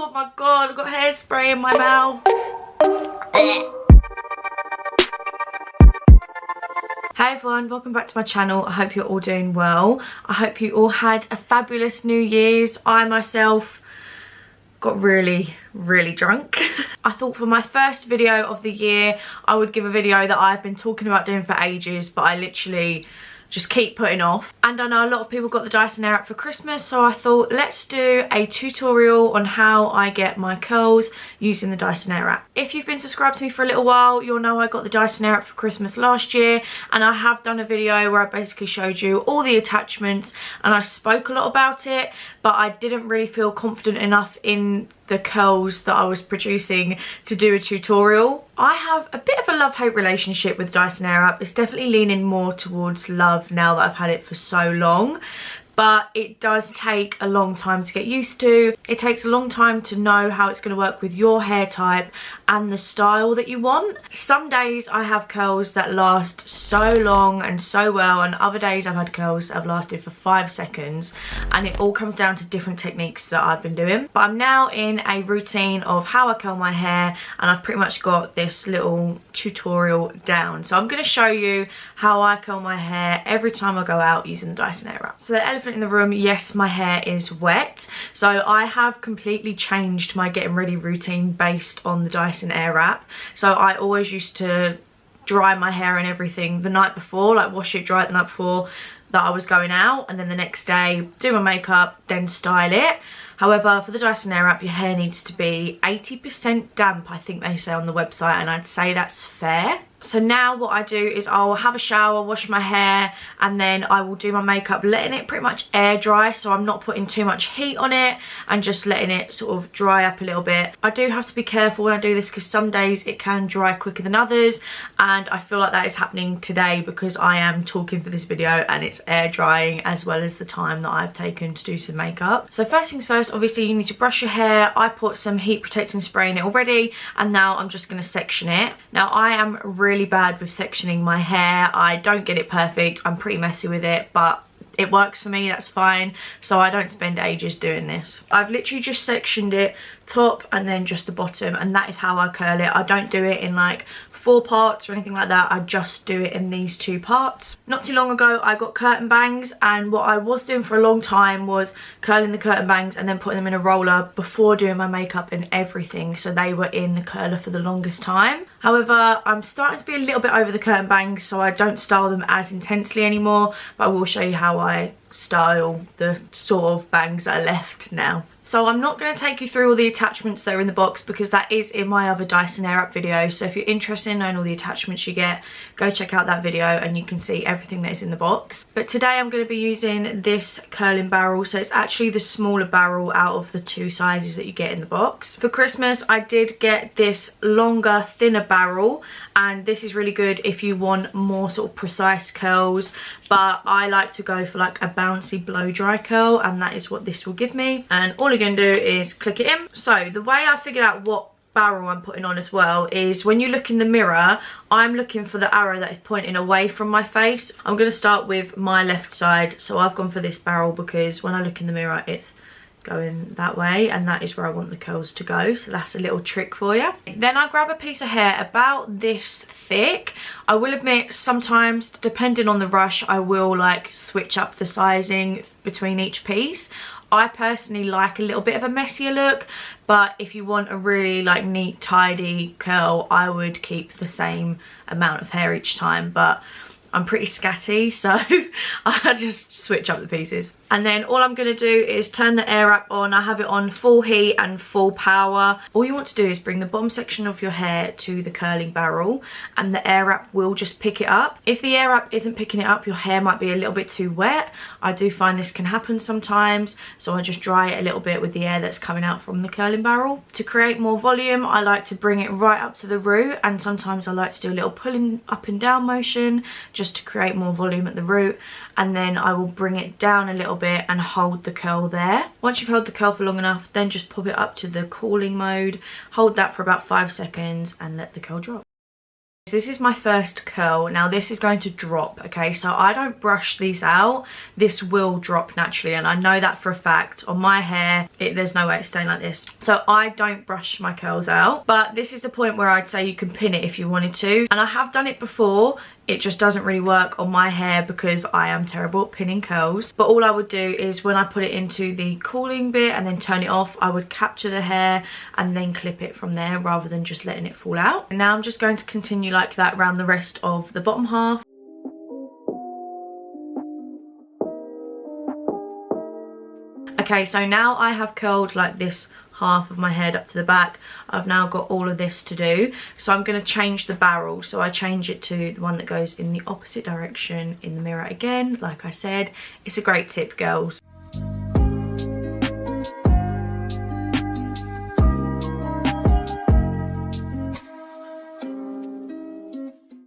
Oh my god, I've got hairspray in my mouth. Hey everyone, welcome back to my channel. I hope you're all doing well. I hope you all had a fabulous New Year's. I myself got really drunk. I thought for my first video of the year I would give a video that I've been talking about doing for ages, but I literally just keep putting off. And I know a lot of people got the Dyson Airwrap for Christmas, so I thought let's do a tutorial on how I get my curls using the Dyson Airwrap. If you've been subscribed to me for a little while, you'll know I got the Dyson Airwrap for Christmas last year, and I have done a video where I basically showed you all the attachments and I spoke a lot about it, but I didn't really feel confident enough in the curls that I was producing to do a tutorial. I have a bit of a love-hate relationship with Dyson Airwrap. It's definitely leaning more towards love now that I've had it for so long, but it does take a long time to get used to. It takes a long time to know how it's going to work with your hair type and the style that you want. Some days I have curls that last so long and so well, and other days I've had curls that have lasted for 5 seconds, and it all comes down to different techniques that I've been doing. But I'm now in a routine of how I curl my hair, and I've pretty much got this little tutorial down. So I'm going to show you how I curl my hair every time I go out using the Dyson Airwrap. So the elephant in the room, yes, my hair is wet. So I have completely changed my getting ready routine based on the Dyson Airwrap. So I always used to dry my hair and everything the night before, like wash it, dry it the night before that I was going out, and then the next day do my makeup, then style it. However, for the Dyson Airwrap, your hair needs to be 80% damp, I think they say on the website, and I'd say that's fair. So now what I do is I'll have a shower, wash my hair, and then I will do my makeup, letting it pretty much air dry, so I'm not putting too much heat on it and just letting it sort of dry up a little bit. I do have to be careful when I do this because some days it can dry quicker than others, and I feel like that is happening today because I am talking for this video and it's air drying as well as the time that I've taken to do some makeup. So first things first, obviously you need to brush your hair. I put some heat protecting spray in it already, and now I'm just going to section it. Now I am really bad with sectioning my hair. I don't get it perfect. I'm pretty messy with it, but it works for me, that's fine. So I don't spend ages doing this. I've literally just sectioned it top and then just the bottom, and that is how I curl it. I don't do it in like 4 parts or anything like that. I just do it in these 2 parts. Not too long ago I got curtain bangs, and what I was doing for a long time was curling the curtain bangs and then putting them in a roller before doing my makeup and everything, so they were in the curler for the longest time. However, I'm starting to be a little bit over the curtain bangs, so I don't style them as intensely anymore, but I will show you how I style the sort of bangs that are left now. So I'm not going to take you through all the attachments that are in the box because that is in my other Dyson Airwrap video. So if you're interested in knowing all the attachments you get, go check out that video and you can see everything that is in the box. But today I'm going to be using this curling barrel. So it's actually the smaller barrel out of the 2 sizes that you get in the box. For Christmas I did get this longer, thinner barrel, and this is really good if you want more sort of precise curls, but I like to go for like a bouncy blow dry curl, and that is what this will give me. And all you're going to do is click it in. So the way I figured out what barrel I'm putting on as well is when you look in the mirror, I'm looking for the arrow that is pointing away from my face. I'm going to start with my left side, so I've gone for this barrel because when I look in the mirror it's going that way, and that is where I want the curls to go. So that's a little trick for you. Then I grab a piece of hair about this thick. I will admit sometimes, depending on the rush, I will like switch up the sizing between each piece. I personally like a little bit of a messier look, but if you want a really like neat, tidy curl, I would keep the same amount of hair each time, but I'm pretty scatty, so I just switch up the pieces. And then all I'm going to do is turn the Airwrap on. I have it on full heat and full power. All you want to do is bring the bottom section of your hair to the curling barrel, and the Airwrap will just pick it up. If the Airwrap isn't picking it up, your hair might be a little bit too wet. I do find this can happen sometimes, so I just dry it a little bit with the air that's coming out from the curling barrel. To create more volume, I like to bring it right up to the root, and sometimes I like to do a little pulling up and down motion just to create more volume at the root, and then I will bring it down a little bit and hold the curl there. Once you've held the curl for long enough, then just pop it up to the cooling mode, hold that for about 5 seconds and let the curl drop. This is my first curl. Now this is going to drop, okay, so I don't brush these out. This will drop naturally, and I know that for a fact. On my hair, there's no way it's staying like this, so I don't brush my curls out. But this is the point where I'd say you can pin it if you wanted to, and I have done it before. It just doesn't really work on my hair because I am terrible at pinning curls. But all I would do is when I put it into the cooling bit and then turn it off, I would capture the hair and then clip it from there rather than just letting it fall out. And now I'm just going to continue like that around the rest of the bottom half. Okay, so now I have curled like this half of my head up to the back. I've now got all of this to do, so I'm going to change the barrel. So I change it to the one that goes in the opposite direction in the mirror again. Like I said, it's a great tip, girls.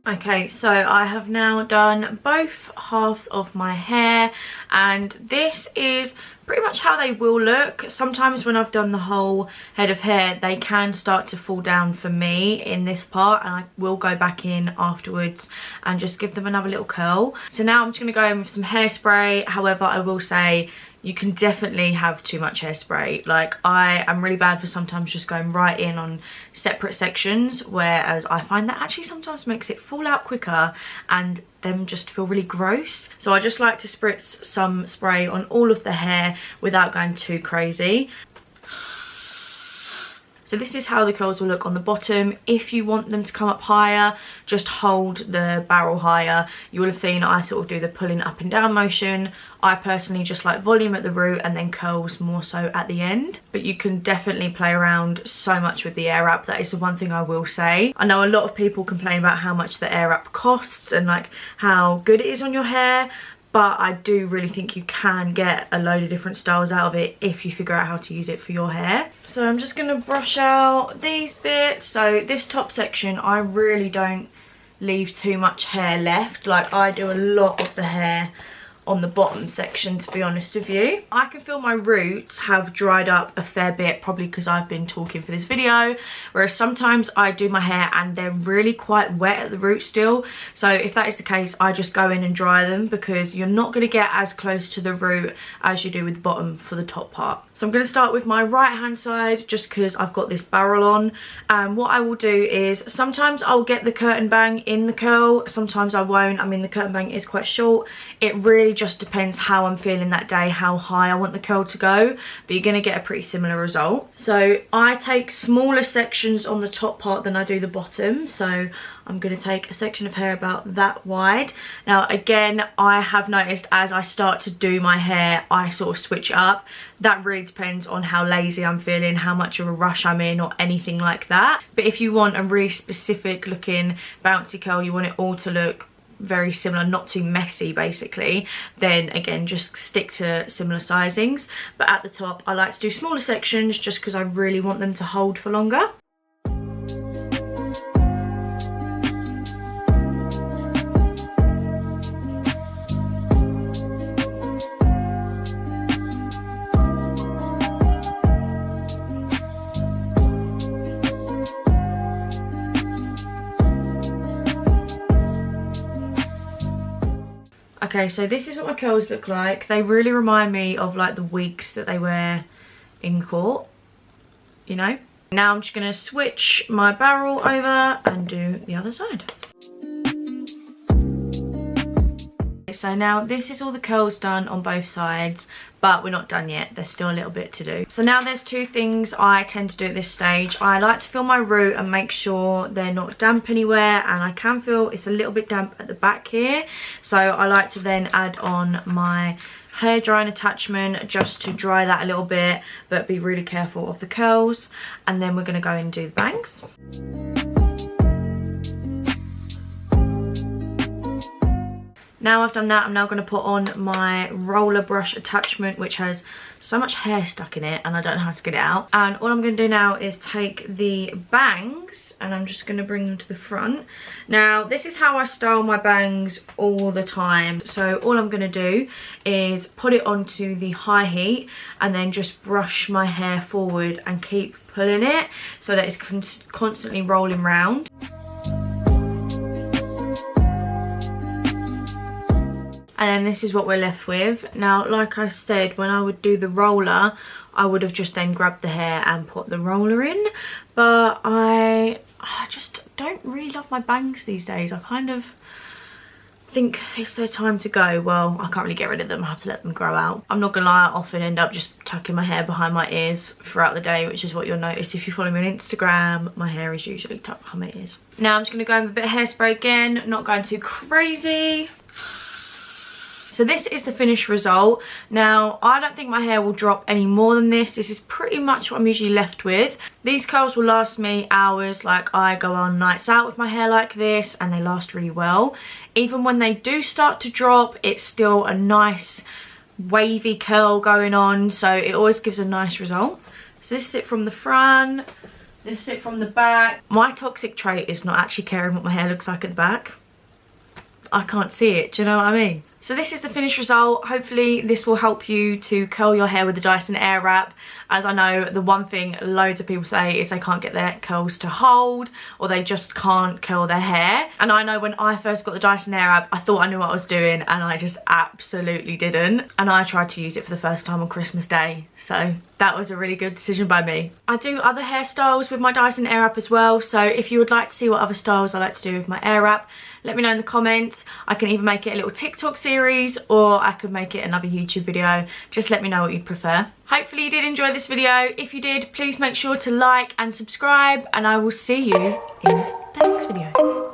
Okay, so I have now done both halves of my hair, and this is pretty much how they will look. Sometimes when I've done the whole head of hair, they can start to fall down for me in this part, and I will go back in afterwards and just give them another little curl. So now I'm just going to go in with some hairspray. However, I will say you can definitely have too much hairspray. Like, I am really bad for sometimes just going right in on separate sections, whereas I find that actually sometimes makes it fall out quicker and them just feel really gross. So I just like to spritz some spray on all of the hair without going too crazy. So this is how the curls will look on the bottom. If you want them to come up higher, just hold the barrel higher. You will have seen I sort of do the pulling up and down motion. I personally just like volume at the root and then curls more so at the end. But you can definitely play around so much with the Airwrap. That is the one thing I will say. I know a lot of people complain about how much the Airwrap costs and like how good it is on your hair, but I do really think you can get a load of different styles out of it if you figure out how to use it for your hair. So I'm just going to brush out these bits. So this top section, I really don't leave too much hair left. Like, I do a lot of the hair on the bottom section, to be honest with you. I can feel my roots have dried up a fair bit, probably because I've been talking for this video, whereas sometimes I do my hair and they're really quite wet at the root still. So if that is the case, I just go in and dry them, because you're not going to get as close to the root as you do with the bottom for the top part. So I'm going to start with my right hand side just because I've got this barrel on. And what I will do is sometimes I'll get the curtain bang in the curl, sometimes I won't. I mean, the curtain bang is quite short. It really just depends how I'm feeling that day, how high I want the curl to go, but you're going to get a pretty similar result. So I take smaller sections on the top part than I do the bottom. So I'm going to take a section of hair about that wide. Now again, I have noticed as I start to do my hair, I sort of switch it up. That really depends on how lazy I'm feeling, how much of a rush I'm in, or anything like that. But if you want a really specific looking bouncy curl, you want it all to look very similar, not too messy basically, then again just stick to similar sizings. But at the top I like to do smaller sections just because I really want them to hold for longer. Okay, so this is what my curls look like. They really remind me of like the wigs that they wear in court, you know. Now I'm just going to switch my barrel over and do the other side. So now this is all the curls done on both sides, but we're not done yet. There's still a little bit to do. So now there's two things I tend to do at this stage. I like to feel my root and make sure they're not damp anywhere, and I can feel it's a little bit damp at the back here. So I like to then add on my hair drying attachment just to dry that a little bit, but be really careful of the curls. And then we're going to go and do the bangs. Now I've done that, I'm now going to put on my roller brush attachment, which has so much hair stuck in it and I don't know how to get it out. And all I'm going to do now is take the bangs and I'm just going to bring them to the front. Now this is how I style my bangs all the time. So all I'm going to do is put it onto the high heat and then just brush my hair forward and keep pulling it so that it's constantly rolling round. and then this is what we're left with. Now, like I said, when I would do the roller, I would have just then grabbed the hair and put the roller in, but I just don't really love my bangs these days. I kind of think it's their time to go. Well, I can't really get rid of them, I have to let them grow out. I'm not gonna lie, I often end up just tucking my hair behind my ears throughout the day, which is what you'll notice if you follow me on Instagram. My hair is usually tucked behind my ears. Now I'm just gonna go in with a bit of hairspray again, not going too crazy. So this is the finished result. Now, I don't think my hair will drop any more than this. This is pretty much what I'm usually left with. These curls will last me hours. Like, I go on nights out with my hair like this and they last really well. Even when they do start to drop, it's still a nice wavy curl going on. So it always gives a nice result. So this is it from the front. This is it from the back. My toxic trait is not actually caring what my hair looks like at the back. I can't see it, do you know what I mean? So this is the finished result. Hopefully this will help you to curl your hair with the Dyson Airwrap. As I know, the one thing loads of people say is they can't get their curls to hold, or they just can't curl their hair. And I know when I first got the Dyson Airwrap, I thought I knew what I was doing and I just absolutely didn't. And I tried to use it for the first time on Christmas Day. So that was a really good decision by me. I do other hairstyles with my Dyson Airwrap as well. So if you would like to see what other styles I like to do with my Airwrap, let me know in the comments. I can either make it a little TikTok series or I could make it another YouTube video. Just let me know what you'd prefer. Hopefully you did enjoy this video. If you did, please make sure to like and subscribe, and I will see you in the next video.